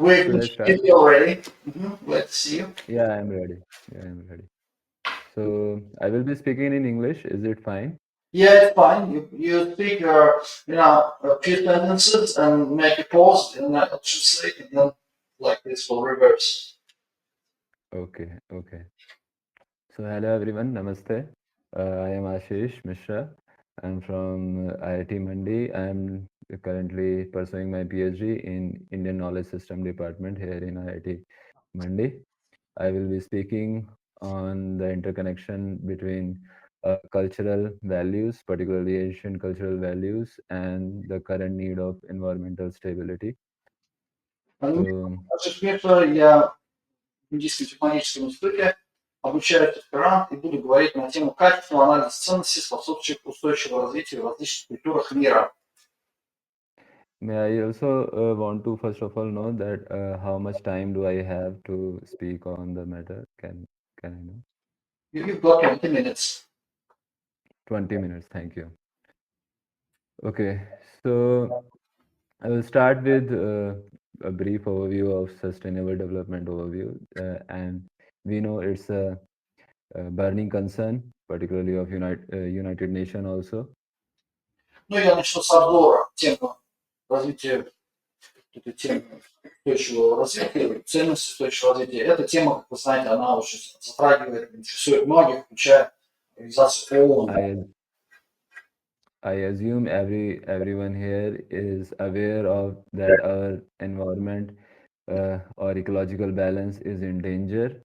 We're So good let's to start. see you already. Glad to see you. Yeah, I'm ready. Yeah, I'm ready. So I will be speaking in English. Is it fine? Yeah, it's fine. You speak a few sentences and make a pause and then translate and then like this will reverse. Okay, okay. So hello everyone, Namaste. I am Ashish Mishra. I'm from IIT Mandi. I'm currently pursuing my PhD in Indian Knowledge System Department here in IIT Mandi. I will be speaking on the interconnection between cultural values, particularly Asian cultural values, and the current need of environmental stability. So, Ашиш Мишра, я в Индийском технологическом институте обучаюсь аспирант и буду говорить на тему качественного анализа ценностей, способствующих устойчивому развитию в различных культурах мира. may I also want to first of all know that how much time do I have to speak on the matter? Can I know? You've got 20 minutes. 20 minutes. Thank you. Okay, so I will start with a brief overview of sustainable development overview, and we know it's a burning concern, particularly of United Nations also. Ну, я начну с обзора темы развития, этой темы устойчивого развития, ценности устойчивого развития. Эта тема, как вы знаете, она очень затрагивает, интересует многих, включая организацию ООН. I assume everyone here is aware of that our environment or ecological balance is in danger,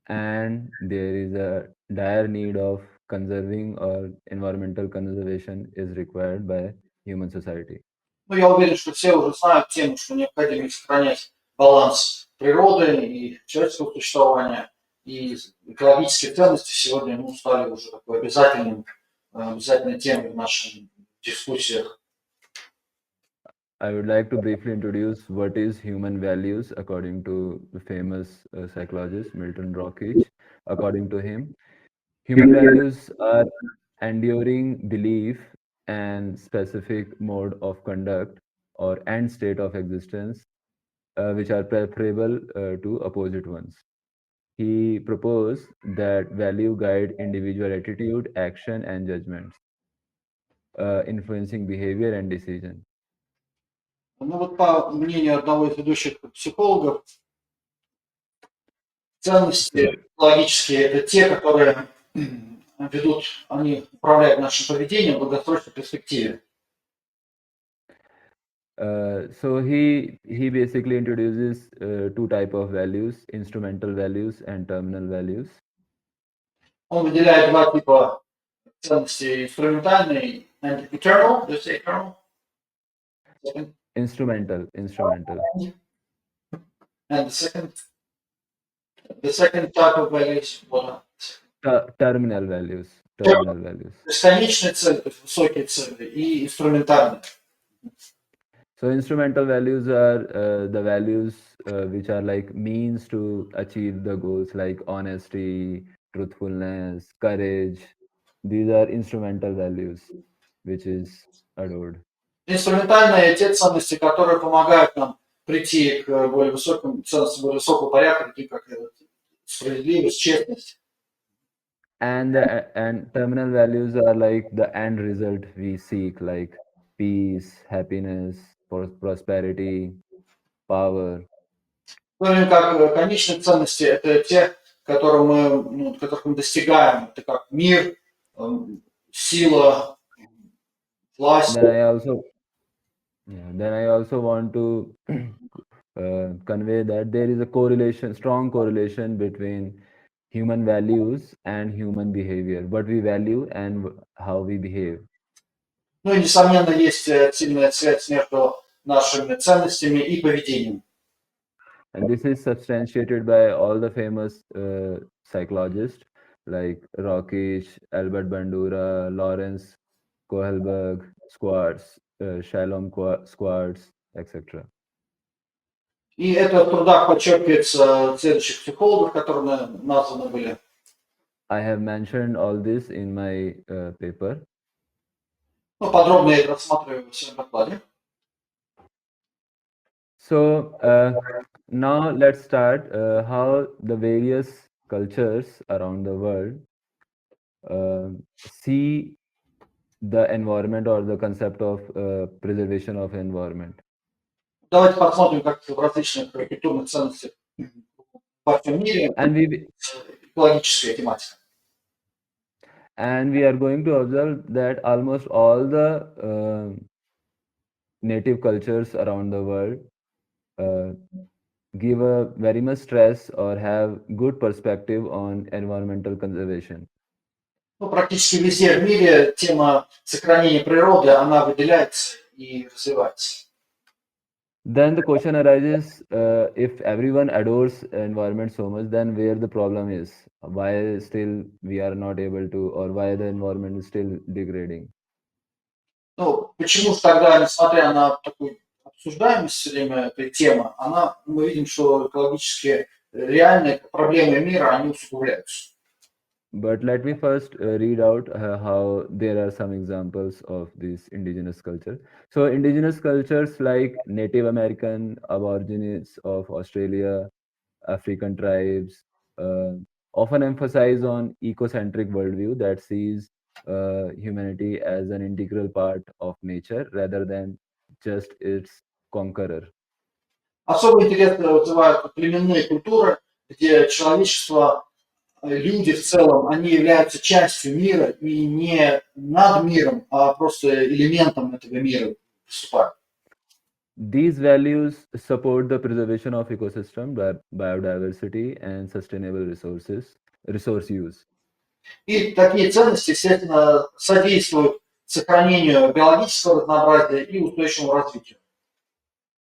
and there is a dire need of conserving or environmental conservation is required by human society. Ну, я уверен, что все уже знают тему, что необходимо сохранять баланс природы и человеческого существования, и экологические ценности сегодня стали уже такой обязательной темой в наших дискуссиях. I would like to briefly introduce what is human values according to the famous psychologist Milton Rockich. According to him, human values are enduring belief and specific mode of conduct or end state of existence which are preferable to opposite ones. He proposed that value guide individual attitude, action, and judgments, influencing behavior and decision. Ну вот по мнению одного из ведущих психологов, ценности логические – это те, которые ведут, они управляют нашим поведением в долгосрочной перспективе. So he basically introduces two type of values: instrumental values and terminal values. Он выделяет два типа ценностей: инструментальный and eternal. Do you say eternal? Second. Instrumental. And the second type of values what? Terminal values. Бесконечные цели, то есть высокие цели, и инструментальные. So instrumental values are the values which are like means to achieve the goals, like honesty, truthfulness, courage. These are instrumental values, which is adored. Инструментальные – те ценности, которые помогают нам прийти к более высоким ценностям, более высокого порядка, таким как справедливость, честность. And terminal values are like the end result we seek, like peace, happiness, prosperity, power. Ну, как конечные ценности – это те, которых мы достигаем. Это как мир, сила, власть. Then I also want to convey that there is a strong correlation between human values and human behavior, what we value and how we behave. Ну и, несомненно, есть сильная связь между нашими ценностями и поведением. And this is substantiated by all the famous psychologists like Rockich, Albert Bandura, Lawrence Kohlberg, Shalom Schwartz, etc. И это в трудах подчеркивается следующих психологов, которые названы были. I have mentioned all this in my paper. Ну, подробно я это рассматриваю в своем докладе. So now let's start how the various cultures around the world see the environment or the concept of preservation of environment. Давайте посмотрим, как в различных культурных ценностях во всем мире And we экологическая тематика. and we are going to observe that almost all the native cultures around the world uh, give a very much stress or have good perspective on environmental conservation. Ну, практически везде в мире тема сохранения природы, она выделяется и развивается. Then the question arises, if everyone adores environment so much, then where the problem is? Why still we are not able to, or why the environment is still degrading? Ну, почему же тогда, несмотря на такую обсуждаемость все время этой темы, мы видим, что экологические реальные проблемы мира, они усугубляются. But let me first read out how there are some examples of this indigenous culture. So indigenous cultures like Native American, Aborigines of Australia, African tribes often emphasize on ecocentric worldview that sees humanity as an integral part of nature rather than just its conqueror. Особый интерес вызывают племенные культуры, где человечество, люди в целом, они являются частью мира и не над миром, а просто элементом этого мира выступают. These values support the preservation of ecosystem, biodiversity, and sustainable resource use. И такие ценности, естественно, содействуют сохранению биологического разнообразия и устойчивому развитию.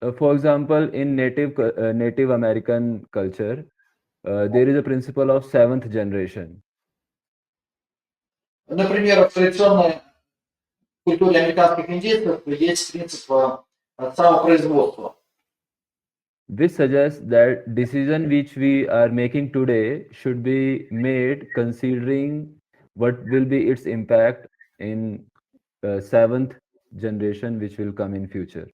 For example, in Native American culture, there is a principle of seventh generation. Например, в традиционной культуре американских индейцев есть принцип самопроизводства. This suggests that decision which we are making today should be made considering what will be its impact in seventh generation, which will come in future.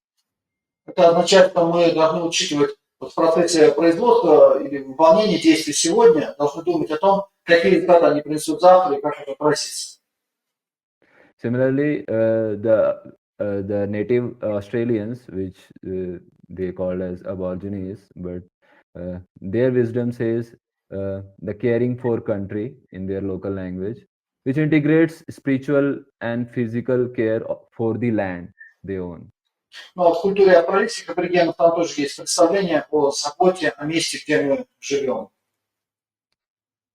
Это означает, что мы должны учитывать в процессе производства или выполнения действий сегодня, должны думать о том, какие результаты они принесут завтра и как это отразится. Similarly, the native Australians, which they call as Aborigines, but their wisdom says the caring for country in their local language, which integrates spiritual and physical care for the land they own. Но в культуре австралийских аборигенов там тоже есть представление о заботе о месте, где мы живем.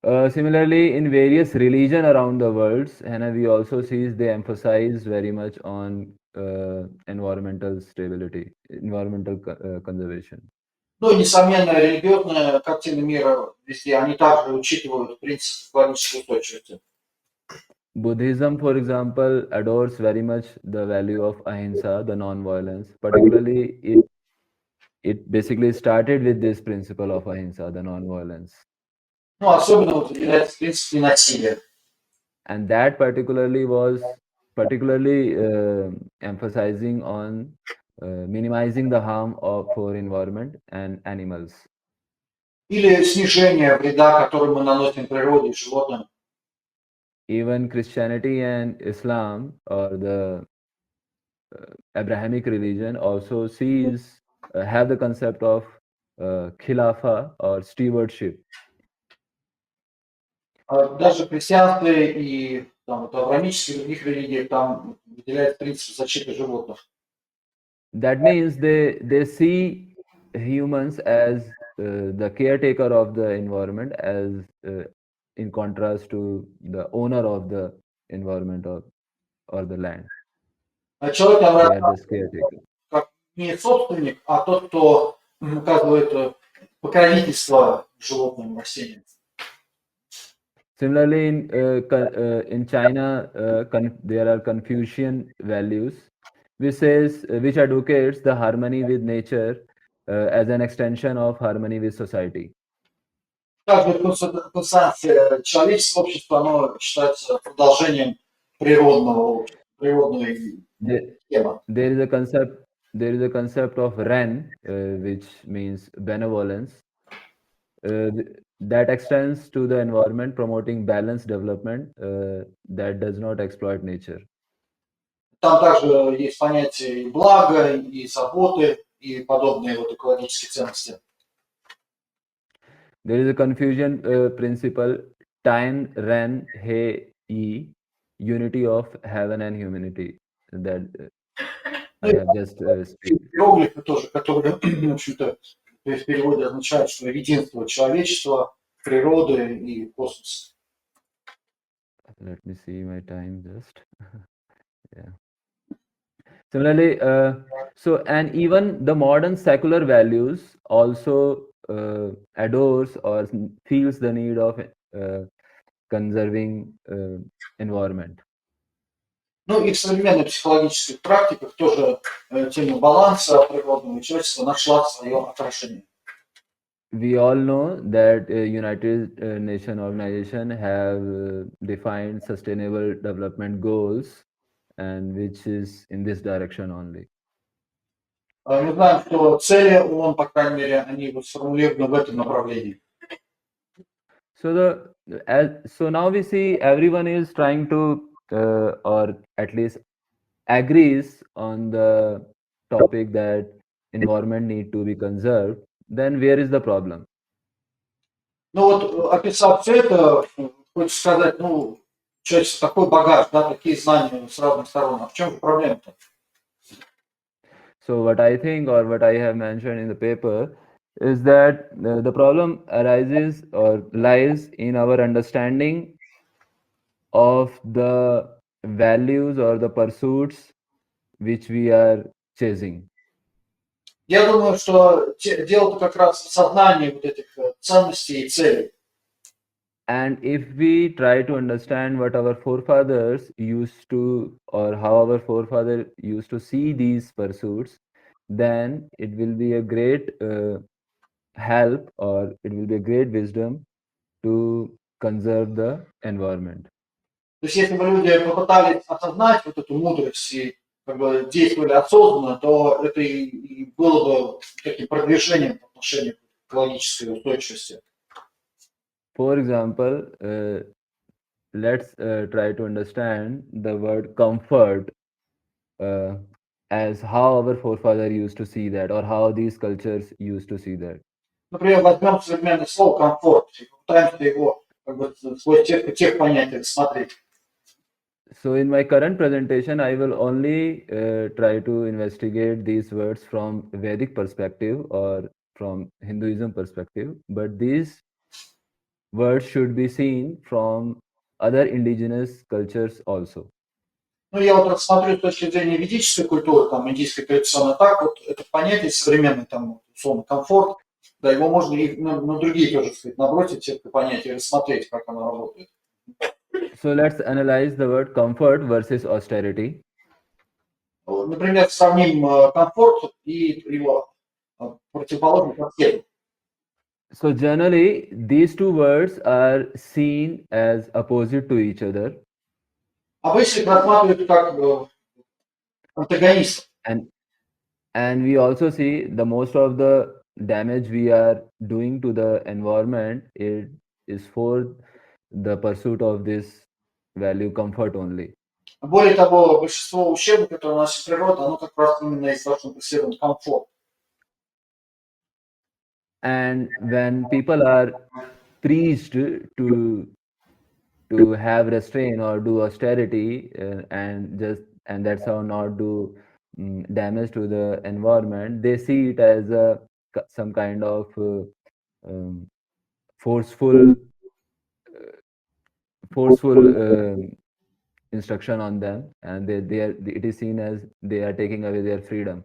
Similarly, in various religion around the world, and we also see they emphasize very much on environmental stability, environmental conservation. Ну и, несомненно, религиозная картина мира везде, они также учитывают принцип экологической устойчивости. Buddhism, for example, adores very much the value of ahimsa, the non-violence. Particularly, it basically started with this principle of ahimsa, the non-violence. Ну, особенно вот является принцип ненасилия. And that particularly was emphasizing on minimizing the harm for environment and animals. Или снижение вреда, который мы наносим природе и животным. Even Christianity and Islam, or the Abrahamic religion, also have the concept of khilafa or stewardship. Даже в христианстве и там, в авраамических других религиях там выделяется принцип защиты животных. That means they see humans as the caretaker of the environment, as in contrast to the owner of the environment or the land. Человек там They are just caretaker. как не собственник, а тот, кто оказывает покровительство животным, растениям. Similarly, in China, there are Confucian values, which advocates the harmony with nature as an extension of harmony with society. Также конституция человеческого общества, оно считается продолжением природной темы. There is a concept there is a concept of REN, which means benevolence, that extends to the environment, promoting balanced development that does not exploit nature. Там также есть понятие и блага, и заботы, и подобные вот экологические ценности. There is a confusion principle, Time Ren He E, unity of heaven and humanity, that Ну I и have just speak. иероглифы тоже, которые, в общем-то, в переводе означают, что единство человечества, природы и космоса. Let me see my time just. Yeah. Similarly, and even the modern secular values also adores or feels the need of conserving environment. Ну и в современных психологических практиках тоже тема баланса природного и человечества нашла свое отражение. We all know that United Nation Organization have defined sustainable development goals, and which is in this direction only. Мы знаем, что цели ООН, по крайней мере, они вот сформулированы в этом направлении. So now we see everyone is trying to or at least agrees on the topic that environment need to be conserved. Then where is the problem? Ну вот, описав все это, хочется сказать, ну, человечество такой багаж, да, такие знания с разных сторон. А в чем проблема-то? So what I think or what I have mentioned in the paper is that the problem arises or lies in our understanding of the values or the pursuits which we are chasing. Я думаю, что дело-то как раз в сознании вот этих ценностей и целей. And if we try to understand what our forefathers used to, or how our forefathers used to see these pursuits, then it will be a great help or it will be a great wisdom to conserve the environment. То есть если бы люди попытались осознать вот эту мудрость и как бы действовали осознанно, то это и было бы таким продвижением по отношению к экологической устойчивости. For example, let's try to understand the word comfort as how our forefather used to see that or how these cultures used to see that. Например, возьмем современное слово комфорт и попытаемся его как бы сквозь тех понятий рассмотреть. So in my current presentation, I will only try to investigate these words from Vedic perspective or from Hinduism perspective, but these words should be seen from other indigenous cultures also. Ну, я вот рассмотрю с точки зрения ведической культуры, там, индийской традиционной, так вот это понятие современный, там, условно, комфорт, да, его можно и на другие тоже, сказать, набросить, это понятие, рассмотреть, как оно работает. So let's analyze the word comfort versus austerity. Например, сравним комфорт и его противоположность аскезу. So generally, these two words are seen as opposite to each other. Обычно их рассматривают как антагонистов. And we also see the most of the damage we are doing to the environment is for the pursuit of this value comfort only. Более того, большинство ущерба, которые наносит природа, оно как раз именно из-за того, что преследует комфорт. And when people are preached to have restraint or do austerity and that's how not do damage to the environment, they see it as some kind of forceful instruction on them, and it is seen as they are taking away their freedom.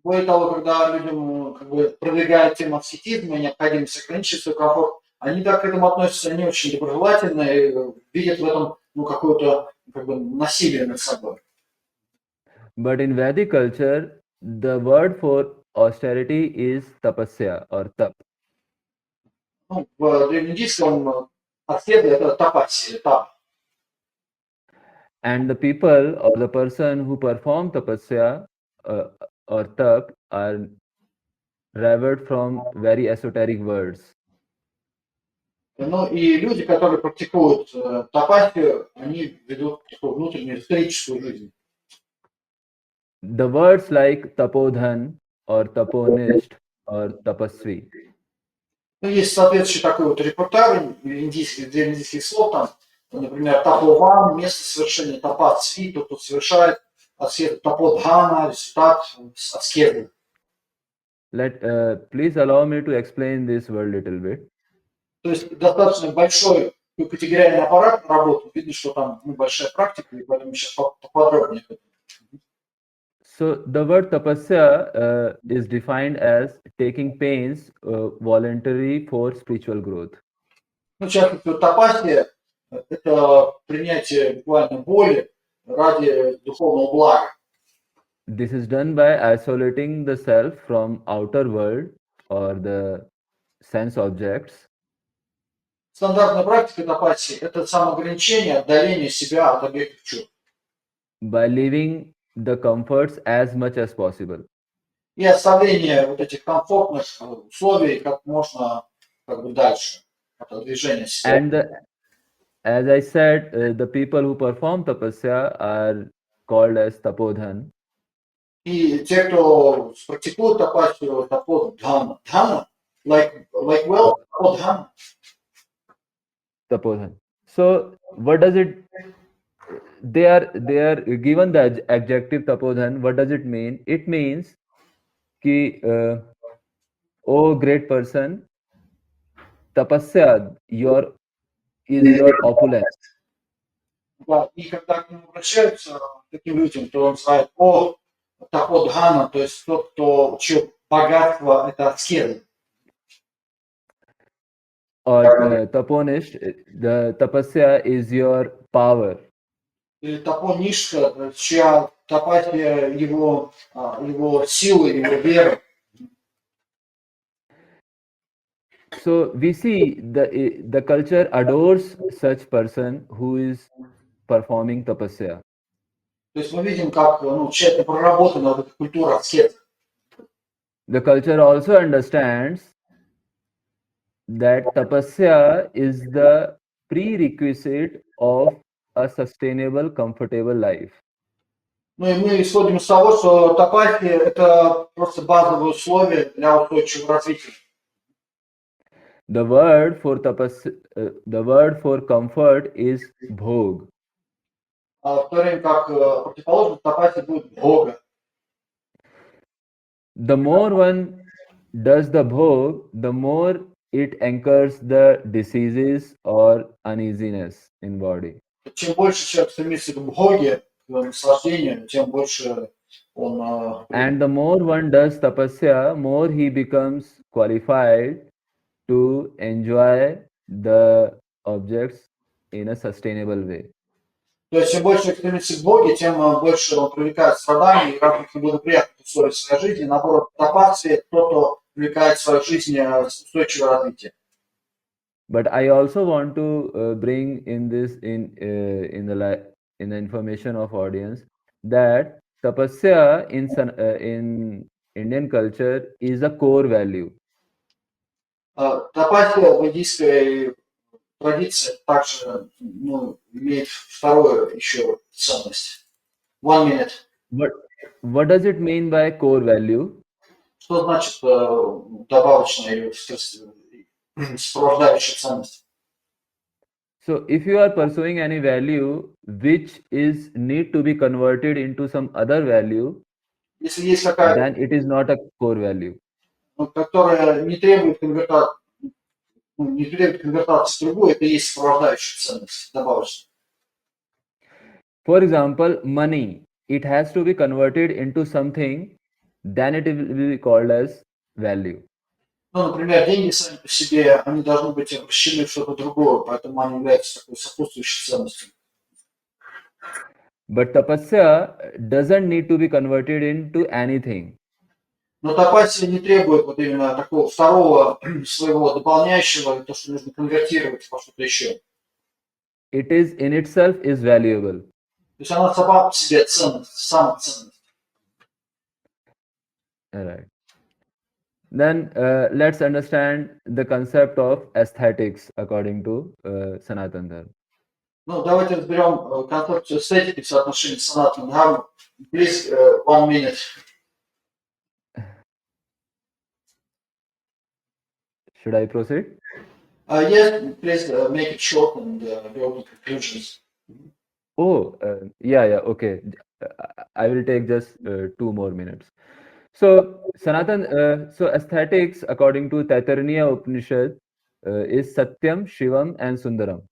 Более того, когда людям как бы продвигают тему аскетизма и необходимость ограничить свой комфорт, они так к этому относятся не очень доброжелательно и видят в этом какое-то как бы насилие над собой. But in Vedic culture, the word for austerity is tapasya or tap. Ну, в древнеиндийском аскеза это тапасия, тап. And the people or the person who perform tapasya or tap are derived from very esoteric words. Ну и люди, которые практикуют тапасию, они ведут такую внутреннюю эзотерическую жизнь. The words like tapodhan or taponist or tapasvi. Ну, есть соответствующий такой вот репертуар древнеиндийских слов, там, например, тапован, место совершения, тапацви, тот, кто совершает аскезу, таподхана, результат аскезы. Please allow me to explain this word little bit. То есть достаточно большой категориальный аппарат работает, видно, что там большая практика, и поэтому сейчас поподробнее. So the word tapasya is defined as taking pains voluntary for spiritual growth. Ну, в частности, тапасия – это принятие буквально боли ради духовного блага. This is done by isolating the self from outer world or the sense objects. Стандартная практика тапасии – это самоограничение, отдаление себя от объектов чувств. By leaving the comforts as much as possible. И оставление вот этих комфортных условий как можно дальше от движения себя. And as I said, the people who perform tapasya are called as tapodhan. И те, кто практикует тапасию, таподхана, dhana, like well, таподхана. Tapodhan. So what does it? They are given the adjective tapodhan. What does it mean? It means कि oh great person, tapasya is your opulence. Да, и когда к нему обращаются, к таким людям, то он знает, о, таподхана, то есть тот, кто, чье богатство – это аскеза. Or taponish, the tapasya is your power. Или тапонишка, чья тапасия его силы, его вера. So we see the culture adores such person who is performing tapasya. То есть мы видим, как тщательно проработана вот эта культура аскеза. The culture also understands that tapasya is the prerequisite of a sustainable, comfortable life. Ну и мы исходим из того, что тапасия – это просто базовые условия для устойчивого развития. The word for comfort is bhog. А в то время как противоположно тапасия будет бога. The more one does the bhog, the more it anchors the diseases or uneasiness in body. Чем больше человек стремится к бхоге, к наслаждению, тем больше он... And the more one does tapasya, more he becomes qualified to enjoy the objects in a sustainable way. То есть, чем больше человек стремится к Боге, тем больше он привлекает страданий и разных неблагоприятных условий в своей жизни. Наоборот, тапасия – тот, кто привлекает в свою жизнь устойчивое развитие. But I also want to bring in this in the information of audience that tapasya in Indian culture is a core value. Тапасия в индийской традиции также имеет вторую еще ценность. 1 minute. What does it mean by core value? Что значит добавочная или сопровождающая ценность? So if you are pursuing any value which is need to be converted into some other value, Если есть какая-то, then it is not a core value. Которая не требует конвертации в другую, это и есть сопровождающая ценность, добавочная. For example, money, it has to be converted into something, then it will be called as value. Ну, например, деньги сами по себе, они должны быть обращены в что-то другое, поэтому они являются такой сопутствующей ценностью. But tapasya doesn't need to be converted into anything. Но тапасия не требует вот именно такого второго своего дополняющего, то, что нужно конвертировать во что-то еще. It is in itself is valuable. То есть она сама по себе ценность, самоценность. All right. Then let's understand the concept of aesthetics according to Sanatan Dharma. Ну, давайте разберем концепцию эстетики в соотношении с санатным дхармой. Please, 1 minute. Should I proceed? Yes, please make it short and go to conclusions. Oh, yeah, okay. I will take just 2 more minutes. So, so aesthetics, according to Taittiriya Upanishad, is Satyam, Shivam, and Sundaram.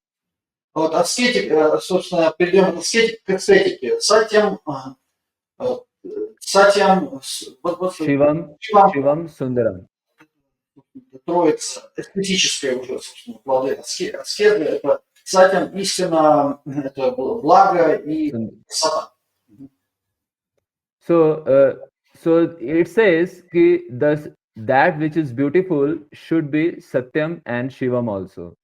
Вот аскетик, собственно, перейдем от аскетики к эстетике. Сатьям, Shivam, Шивам, Shivam, Sundaram. троица, эстетическая уже, собственно, плоды аскезы, это сатьям, истина, это благо и красота. So it says that which is beautiful should be Satyam and Shivam also.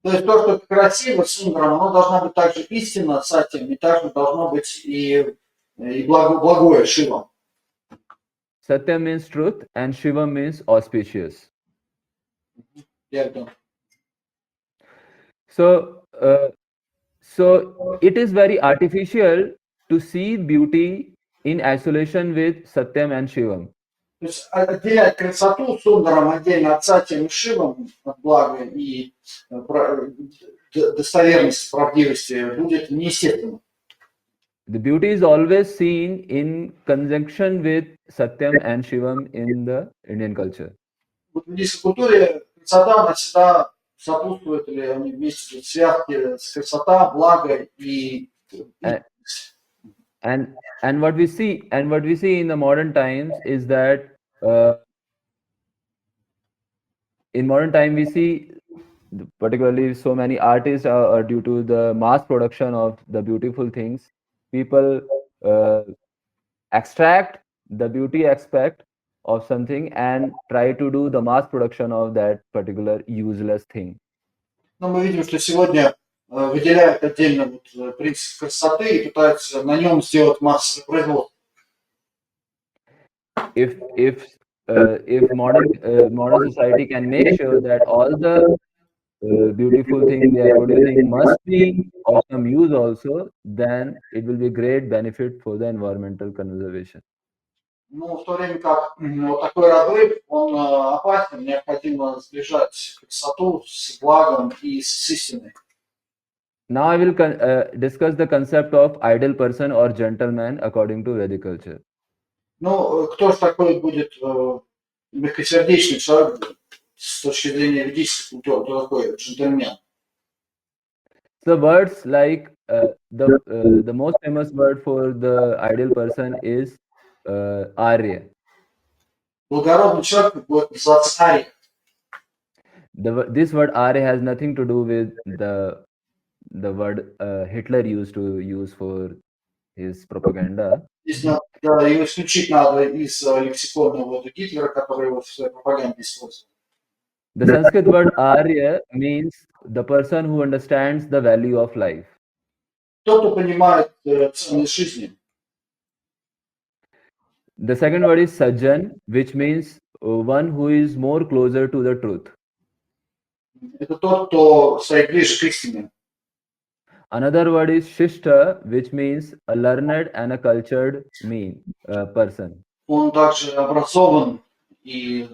То есть то, что красиво, сундаром, оно должно быть также истинно, сатьям, и также должно быть и благое, шивам. Satyam means truth and Shivam means auspicious. Я думаю. So it is very artificial to see beauty in isolation with Satyam and Shivam. То есть отделять красоту сундаром отдельно от сатьям и шивам, от блага и достоверности, правдивости, будет неестественно. The beauty is always seen in conjunction with Satyam and Shivam in the Indian culture. Вот в индийской культуре красота, она всегда сопутствует, или они вместе в связке с красота, благо и and what we see in the modern times is that in modern time we see particularly so many artists are due to the mass production of the beautiful things, people extract the beauty aspect of something and try to do the mass production of that particular useless thing. Но мы видим, что сегодня выделяют отдельно принцип красоты и пытаются на нем сделать массовое производство. If modern society can make sure that all the beautiful thing they are producing must be of some use also, then it will be great benefit for the environmental conservation. Но в то время как вот такой разрыв, он опасен, необходимо сближать красоту с благом и с истиной. Now I will discuss the concept of ideal person or gentleman according to Vedic culture. Ну, кто же такой будет мягкосердечный человек с точки зрения ведической культуры, кто такой джентльмен? The words like the most famous word for the ideal person is Arya. Благородный человек будет называться Ария. This word Arya has nothing to do with the word Hitler used to use for his propaganda. Здесь надо его исключить надо из лексикона Гитлера, который его в своей пропаганде использовал. The Sanskrit word Arya means the person who understands the value of life. Тот, кто понимает ценность жизни. The second word is Sajjan, which means one who is more closer to the truth. Это тот, кто стоит ближе к истине. Another word is Shishta, which means a learned and a cultured person. Он также образован и...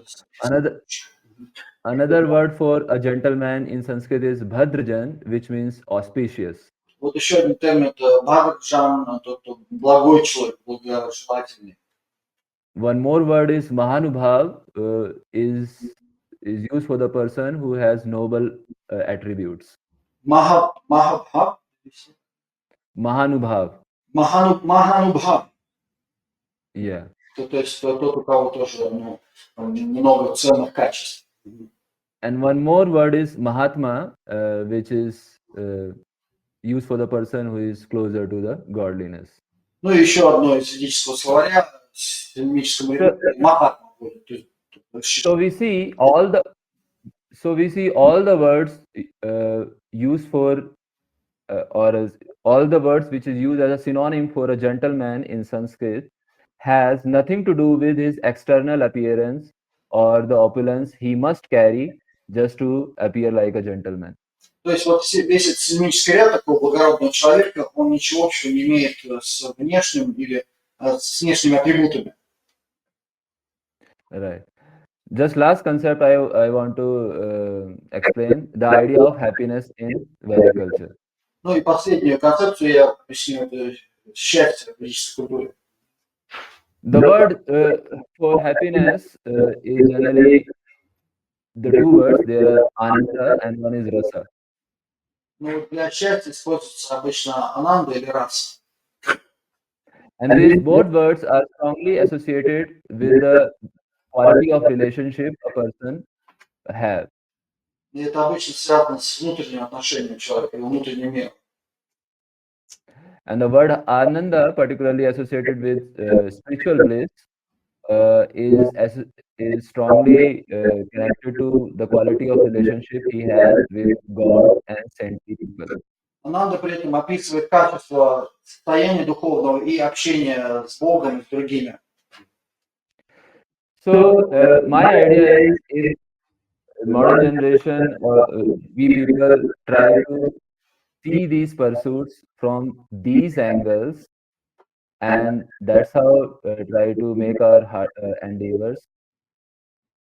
Another word for a gentleman in Sanskrit is Bhadrajan, which means auspicious. Вот еще один термин – это Бхадрджан, тот, кто благой человек, благожелательный. One more word is Mahanubhav, is used for the person who has noble attributes. Mahabhav? Mahanubhav. Mahanubhav. Yeah. То есть тот, у кого тоже много ценных качеств. And one more word is Mahatma, which is used for the person who is closer to the godliness. Ну и еще одно из ведического словаря, химического языка, Махатма. So we see all the words used for all the words which is used as a synonym for a gentleman in Sanskrit has nothing to do with his external appearance or the opulence he must carry just to appear like a gentleman. То есть вот весь этот сценический ряд такого благородного человека, он ничего общего не имеет с внешним или с внешними атрибутами. Right. Just last concept I want to explain the idea of happiness in Vedic culture. Ну и последнюю концепцию я объясню, это счастье в ведической культуре. The word for happiness is generally the two words. There are ananda and one is rasa. Ну, для счастья используется обычно ананда или раса. And these both words are strongly associated with the quality of relationship a person have. И это обычно связано с внутренним отношением человека, его внутренним миром. And the word ananda, particularly associated with spiritual bliss, is strongly connected to the quality of relationship he has with God and saintly people. Ананда при этом описывает качество состояния духовного и общения с Богом и с другими. So my idea is, if modern generation or we people try to see these pursuits from these angles, and that's how try to make our endeavors.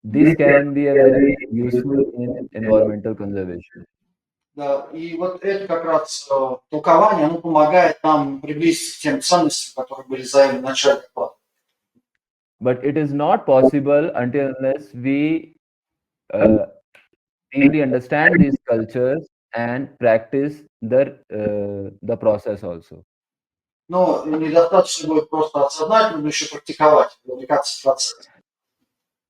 This can be a very useful in environmental conservation. Да, и вот это как раз толкование, оно помогает нам приблизиться к тем ценностям, которые были заявлены в начале доклада. But it is not possible until unless we deeply understand these cultures and practice the process also. Но недостаточно будет просто осознать, нужно еще практиковать, вовлекаться в процесс.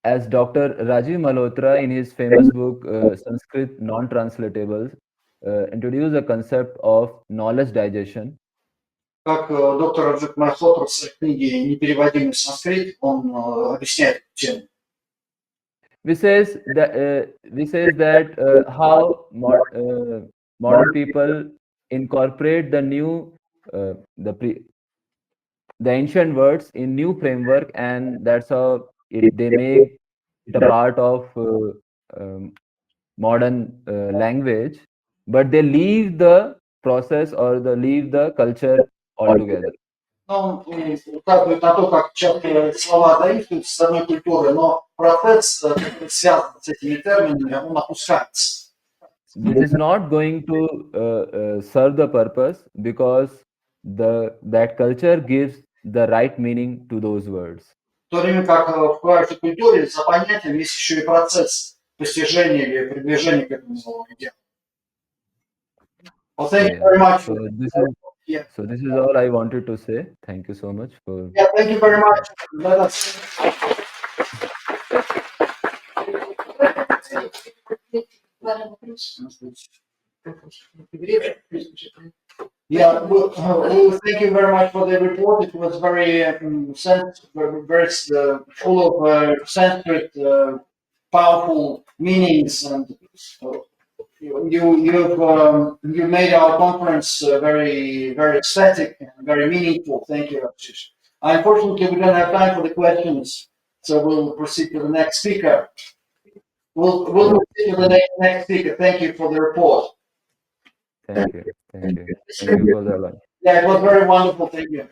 As Dr. Rajiv Malhotra in his famous book Sanskrit Non-Translatables introduced the concept of knowledge digestion. Как доктор Раджив Мальхотра в своей книге «Непереводимый санскрит», он объясняет эту тему. We says that how modern people incorporate the new the ancient words in new framework, and that's how they make it a part of modern language, but they leave the process or leave the culture altogether. Он указывает на то, как часто слова заимствуются с одной культуры, но процесс, который связан с этими терминами, он опускается. This is not going to serve the purpose, because that culture gives the right meaning to those words. В то время как в каждой культуре за понятием есть еще и процесс постижения или приближения к этому новому идеалу. Well, thank you very much. So this is all I wanted to say. Thank you so much for. Yeah, thank you very much. Let us. Yeah, well, thank you very much for the report. It was very, very full of Sanskrit, powerful meanings, and you made our conference very, very aesthetic and very meaningful. Thank you, Ashish. Unfortunately, we don't have time for the questions, so we'll proceed to the next speaker. We'll proceed to the next speaker. Thank you for the report. Thank you. Thank you. Thank you for the lunch. Yeah, it was very wonderful. Thank you.